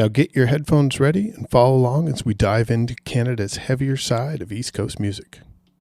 Now get your headphones ready and follow along as we dive into Canada's heavier side of East Coast music.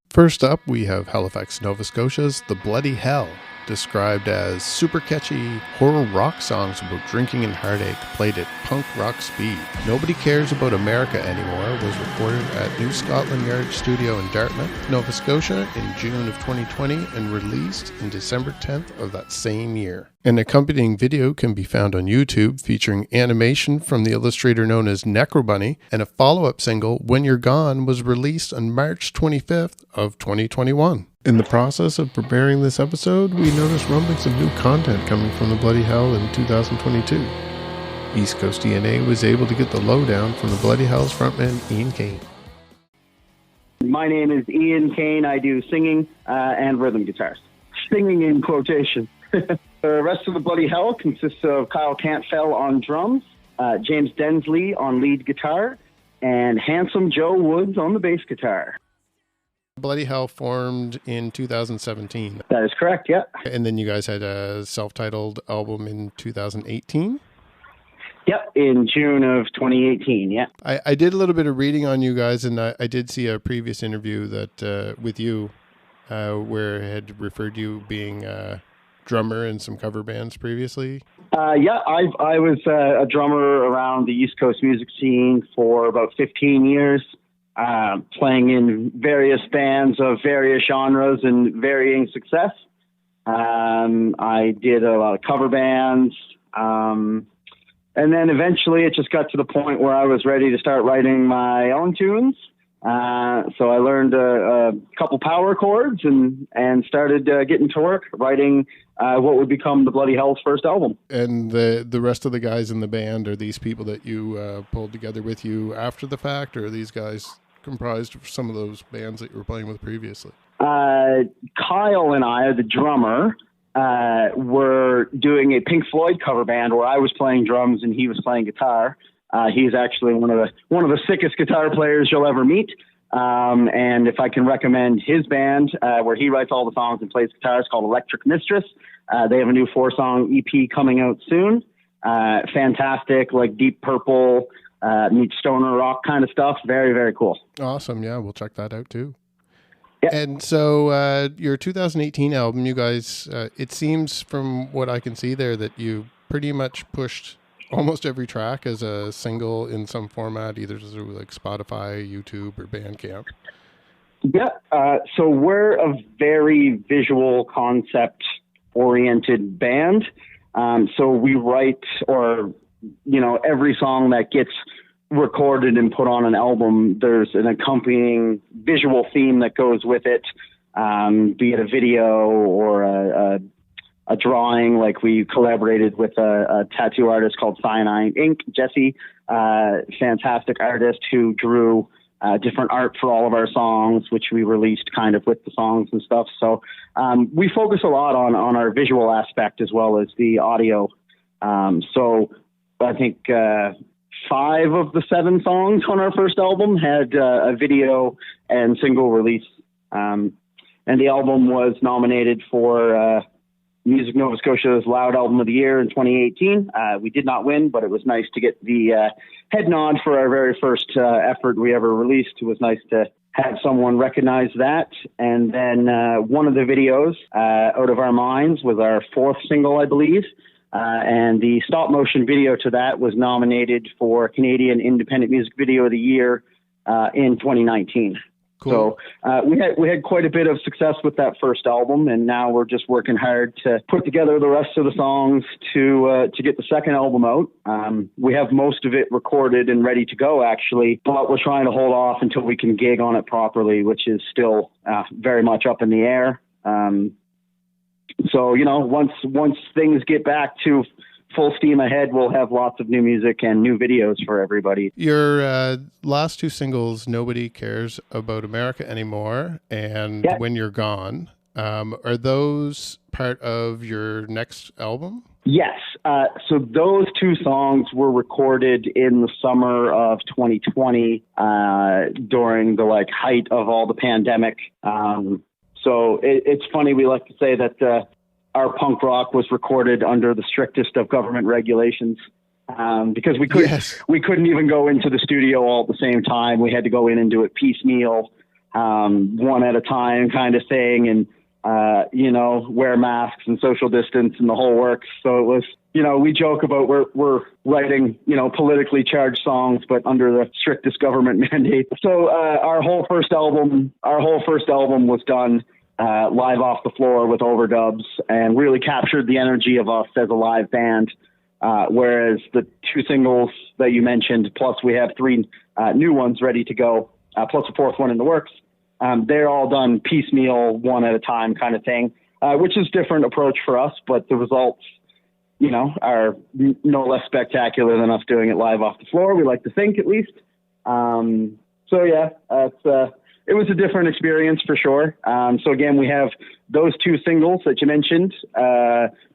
First up, we have Halifax, Nova Scotia's The Bloody Hell, described as super catchy horror rock songs about drinking and heartache played at punk rock speed. Nobody Cares About America Anymore was recorded at New Scotland Yard Studio in Dartmouth, Nova Scotia in June of 2020 and released in December 10th of that same year. An accompanying video can be found on YouTube featuring animation from the illustrator known as Necrobunny, and a follow-up single, When You're Gone, was released on March 25th of 2021. In the process of preparing this episode, we noticed rumblings of new content coming from The Bloody Hell in 2022. East Coast DNA was able to get the lowdown from The Bloody Hell's frontman Ian Kean. My name is Ian Kean. I do singing and rhythm guitars. Singing in quotation. The rest of The Bloody Hell consists of Kyle Cantfell on drums, James Densley on lead guitar, and Handsome Joe Woods on the bass guitar. Bloody Hell formed in 2017. That is correct, yeah. And then you guys had a self-titled album in 2018? Yep, in June of 2018, yeah. I did a little bit of reading on you guys, and I did see a previous interview that with you where it had referred you being a drummer in some cover bands previously. Yeah, I was a drummer around the East Coast music scene for about 15 years. Playing in various bands of various genres and varying success. I did a lot of cover bands. And then eventually it just got to the point where I was ready to start writing my own tunes. So I learned a couple power chords and started getting to work writing what would become The Bloody Hell's first album. And the rest of the guys in the band, are these people that you pulled together with you after the fact, or are these guys comprised of some of those bands that you were playing with previously? Kyle and I, the drummer, were doing a Pink Floyd cover band where I was playing drums and he was playing guitar. He's actually one of the sickest guitar players you'll ever meet. And if I can recommend his band, where he writes all the songs and plays guitar, it's called Electric Mistress. They have a new 4-song EP coming out soon. Fantastic, like Deep Purple, meets stoner rock kind of stuff. Very, very cool. Awesome. Yeah, we'll check that out too. Yeah. And so your 2018 album, you guys, it seems from what I can see there that you pretty much pushed almost every track as a single in some format, either through like Spotify, YouTube, or Bandcamp. Yeah. So we're a very visual concept oriented band. So we write, or every song that gets recorded and put on an album, there's an accompanying visual theme that goes with it, be it a video or a drawing. Like we collaborated with a tattoo artist called Cyanide Inc., Jesse, fantastic artist who drew different art for all of our songs, which we released kind of with the songs and stuff. So we focus a lot on our visual aspect as well as the audio. So I think 5 of the 7 songs on our first album had a video and single release. And the album was nominated for Music Nova Scotia's Loud Album of the Year in 2018. We did not win, but it was nice to get the head nod for our very first effort we ever released. It was nice to have someone recognize that. And then one of the videos, Out of Our Minds, was our 4th single, I believe. And the stop motion video to that was nominated for Canadian Independent Music Video of the Year in 2019. Cool. So we had quite a bit of success with that first album, and now we're just working hard to put together the rest of the songs to get the second album out. We have most of it recorded and ready to go, actually, but we're trying to hold off until we can gig on it properly, which is still very much up in the air. So, once things get back to full steam ahead, we'll have lots of new music and new videos for everybody. Your last 2 singles, Nobody Cares About America Anymore and When You're Gone, are those part of your next album? Yes. So those 2 songs were recorded in the summer of 2020 during the height of all the pandemic. So it's funny, we like to say that our punk rock was recorded under the strictest of government regulations. because Yes. we couldn't even go into the studio all at the same time. We had to go in and do it piecemeal, one at a time kind of thing. And, wear masks and social distance and the whole works. So it was, we joke about we're writing, politically charged songs, but under the strictest government mandate. So our whole first album was done live off the floor with overdubs and really captured the energy of us as a live band. Whereas the 2 singles that you mentioned, plus we have 3 new ones ready to go, plus a 4th one in the works. They're all done piecemeal, one at a time kind of thing, which is a different approach for us, but the results, are no less spectacular than us doing it live off the floor. We like to think, at least. So yeah, it was a different experience for sure. So again, we have those 2 singles that you mentioned,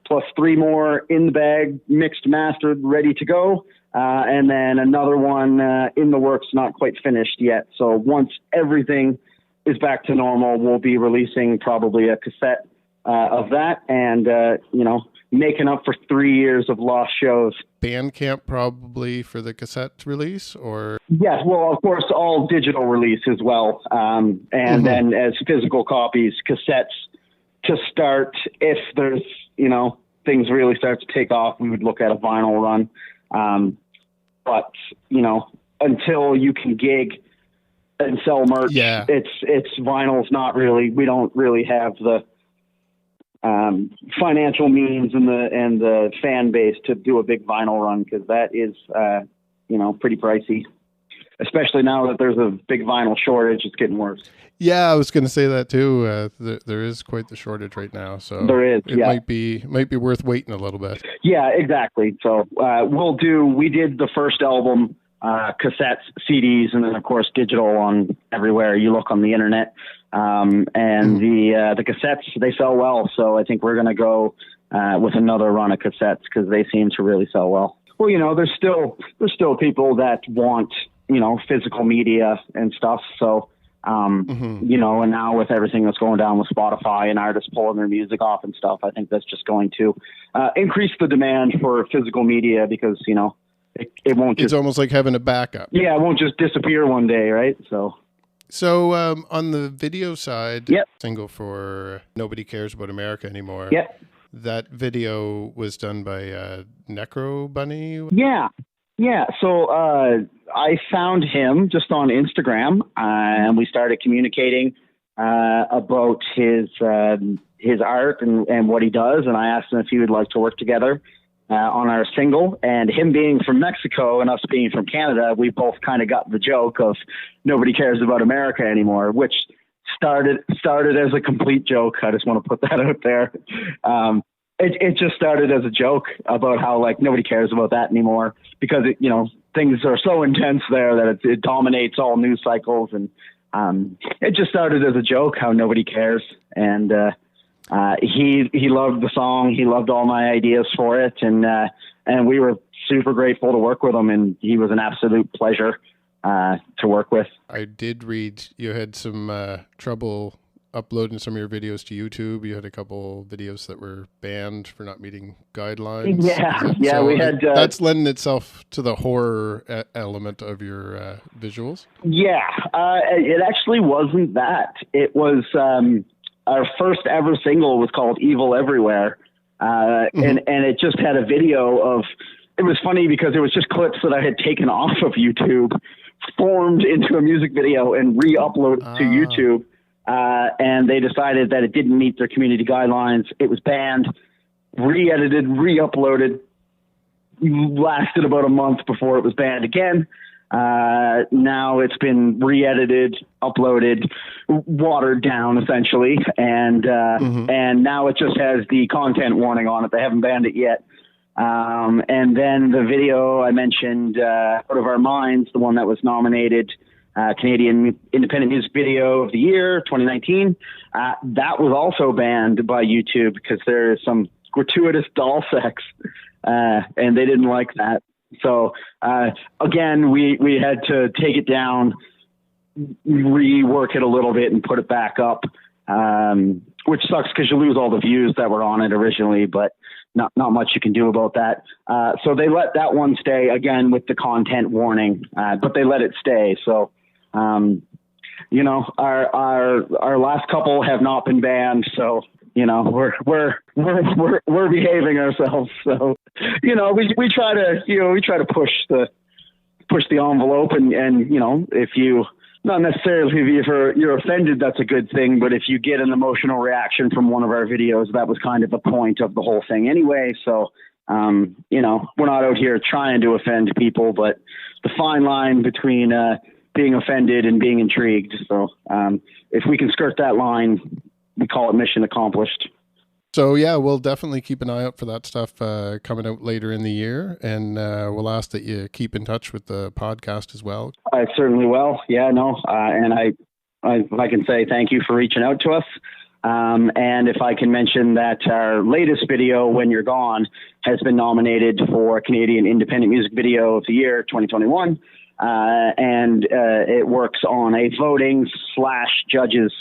plus 3 more in the bag, mixed, mastered, ready to go. And then another one in the works, not quite finished yet. So once everything is back to normal, we'll be releasing probably a cassette of that and, making up for 3 years of lost shows. Bandcamp probably for the cassette release, or? Yes, well, of course, all digital release as well. And then as physical copies, cassettes to start. If there's, things really start to take off, we would look at a vinyl run. But, until you can gig and sell merch, it's vinyl's not really, we don't really have the financial means and the fan base to do a big vinyl run, because that is pretty pricey, especially now that there's a big vinyl shortage. It's getting worse. Yeah, I was going to say that too. There is quite the shortage right now, so there is. It might be worth waiting a little bit. Yeah, exactly. So we did the first album, cassettes, CDs, and then of course digital on everywhere you look on the internet. The cassettes, they sell well. So I think we're going to go with another run of cassettes because they seem to really sell well. Well, there's still people that want, physical media and stuff. So, and now with everything that's going down with Spotify and artists pulling their music off and stuff, I think that's just going to increase the demand for physical media because, it won't just... It's almost like having a backup. Yeah, it won't just disappear one day, right? So on the video side, single for Nobody Cares About America Anymore, that video was done by Necro Bunny? Yeah. So I found him just on Instagram, and we started communicating about his art and what he does, and I asked him if he would like to work together on our single. And him being from Mexico and us being from Canada, we both kind of got the joke of Nobody Cares About America Anymore, which started as a complete joke. I just want to put that out there. It just started as a joke about how nobody cares about that anymore because things are so intense there that it dominates all news cycles. And it just started as a joke how nobody cares. And he loved the song. He loved all my ideas for it. And we were super grateful to work with him. And he was an absolute pleasure to work with. I did read you had some trouble uploading some of your videos to YouTube. You had a couple videos that were banned for not meeting guidelines. We had... that's lending itself to the horror element of your visuals. Yeah, it actually wasn't that. It was... our first ever single was called Evil Everywhere. And it just had a video of, it was funny because it was just clips that I had taken off of YouTube, formed into a music video and re-uploaded to YouTube. And they decided that it didn't meet their community guidelines. It was banned, re-edited, re-uploaded, lasted about a month before it was banned again. Now it's been re-edited, uploaded, watered down essentially. And now it just has the content warning on it. They haven't banned it yet. And then the video I mentioned, Out of Our Minds, the one that was nominated, Canadian Independent Music Video of the Year, 2019. That was also banned by YouTube because there is some gratuitous doll sex, and they didn't like that. So, again, we had to take it down, rework it a little bit and put it back up, which sucks because you lose all the views that were on it originally. But not much you can do about that. So they let that one stay, again, with the content warning, but they let it stay. So, you know, our last couple have not been banned. So, you know, we're behaving ourselves. So, you know, we try to push the envelope, and, you know, if you, not necessarily if you're offended, that's a good thing. But if you get an emotional reaction from one of our videos, that was kind of the point of the whole thing anyway. So, you know, we're not out here trying to offend people, but the fine line between being offended and being intrigued. So if we can skirt that line, we call it mission accomplished. So yeah, we'll definitely keep an eye out for that stuff coming out later in the year, and we'll ask that you keep in touch with the podcast as well. I certainly will. Yeah, no, and I can say thank you for reaching out to us. And if I can mention that our latest video, When You're Gone, has been nominated for Canadian Independent Music Video of the Year 2021, and it works on a voting / judges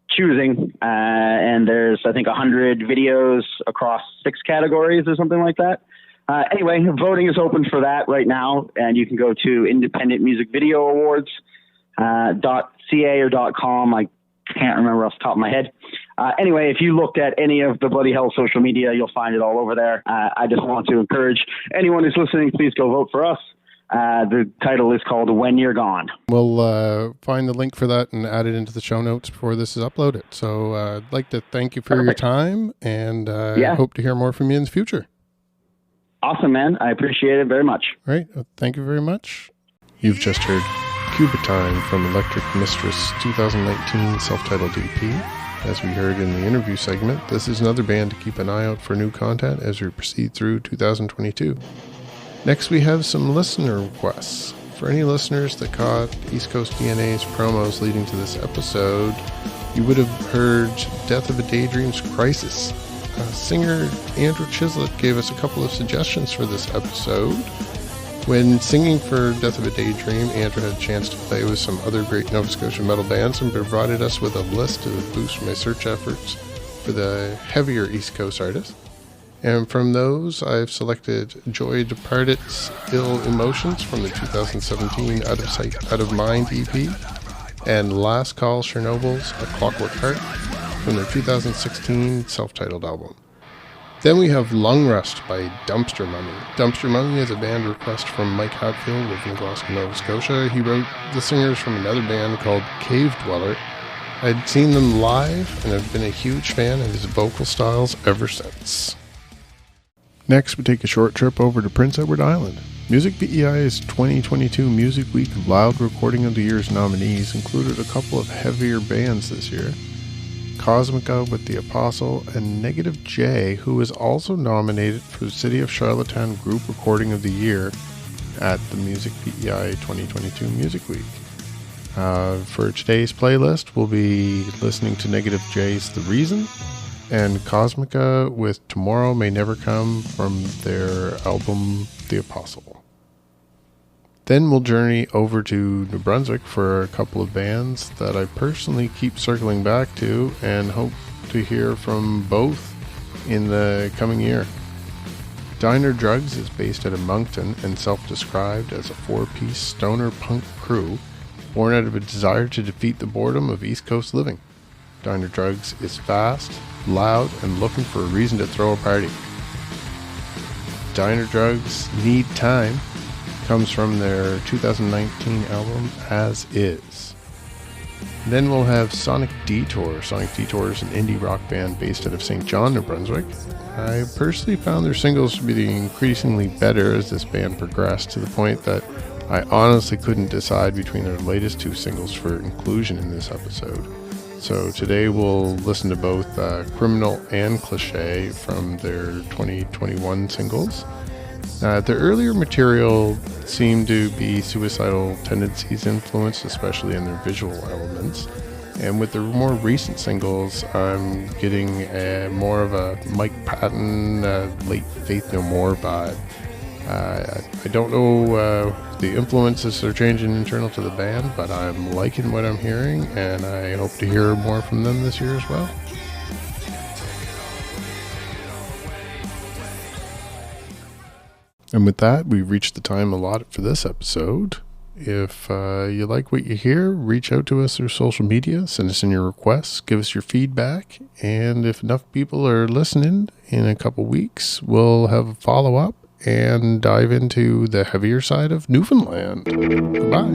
choosing, and there's, I think, 100 videos across 6 categories or something like that. Anyway, voting is open for that right now, and you can go to Independent Music Video Awards .ca or .com. I can't remember off the top of my head. Anyway, if you looked at any of the Bloody Hell social media, you'll find it all over there. I just want to encourage anyone who's listening, please go vote for us. The title is called When You're Gone. We'll find the link for that and add it into the show notes before this is uploaded. So I'd like to thank you for your time, and hope to hear more from you in the future. Awesome, man. I appreciate it very much. All right. Thank you very much. You've just heard Cuba Time from Electric Mistress 2019 self-titled EP. As we heard in the interview segment, this is another band to keep an eye out for new content as we proceed through 2022. Next, we have some listener requests. For any listeners that caught East Coast DNA's promos leading to this episode, you would have heard Death of a Daydream's Crisis. Singer Andrew Chislett gave us a couple of suggestions for this episode. When singing for Death of a Daydream, Andrew had a chance to play with some other great Nova Scotia metal bands and provided us with a list to boost my search efforts for the heavier East Coast artists. And from those, I've selected Joy Departed's Ill Emotions from the 2017 Out of Sight, Out of Mind EP, and Last Call Chernobyl's A Clockwork Heart from their 2016 self-titled album. Then we have Lung Rust by Dumpster Mummy. Dumpster Mummy is a band request from Mike Hatfield, living in Glasgow, Nova Scotia. He wrote the singers from another band called Cave Dweller. I'd seen them live and have been a huge fan of his vocal styles ever since. Next, we take a short trip over to Prince Edward Island. Music PEI's 2022 Music Week Loud Recording of the Year's nominees included a couple of heavier bands this year. Cosmica with The Apostle, and Negative J, who was also nominated for the City of Charlottetown Group Recording of the Year at the Music PEI 2022 Music Week. For today's playlist, we'll be listening to Negative J's The Reason, and Cosmica with Tomorrow May Never Come from their album The Apostle. Then we'll journey over to New Brunswick for a couple of bands that I personally keep circling back to and hope to hear from both in the coming year. Diner Drugs is based out of Moncton and self-described as a 4-piece stoner punk crew born out of a desire to defeat the boredom of East Coast living. Diner Drugs is fast, loud, and looking for a reason to throw a party. Diner Drugs Need Time comes from their 2019 album As Is. Then we'll have Sonic Detour. Sonic Detour is an indie rock band based out of St. John, New Brunswick. I personally found their singles to be increasingly better as this band progressed, to the point that I honestly couldn't decide between their latest 2 singles for inclusion in this episode. So today we'll listen to both Criminal and Cliché from their 2021 singles. Their earlier material seemed to be Suicidal Tendencies influenced, especially in their visual elements. And with the more recent singles, I'm getting more of a Mike Patton, late Faith No More vibe. I don't know the influences are changing internal to the band, but I'm liking what I'm hearing, and I hope to hear more from them this year as well. And with that, we've reached the time allotted for this episode. If you like what you hear, reach out to us through social media, send us in your requests, give us your feedback, and if enough people are listening, in a couple weeks, we'll have a follow-up and dive into the heavier side of Newfoundland. Goodbye.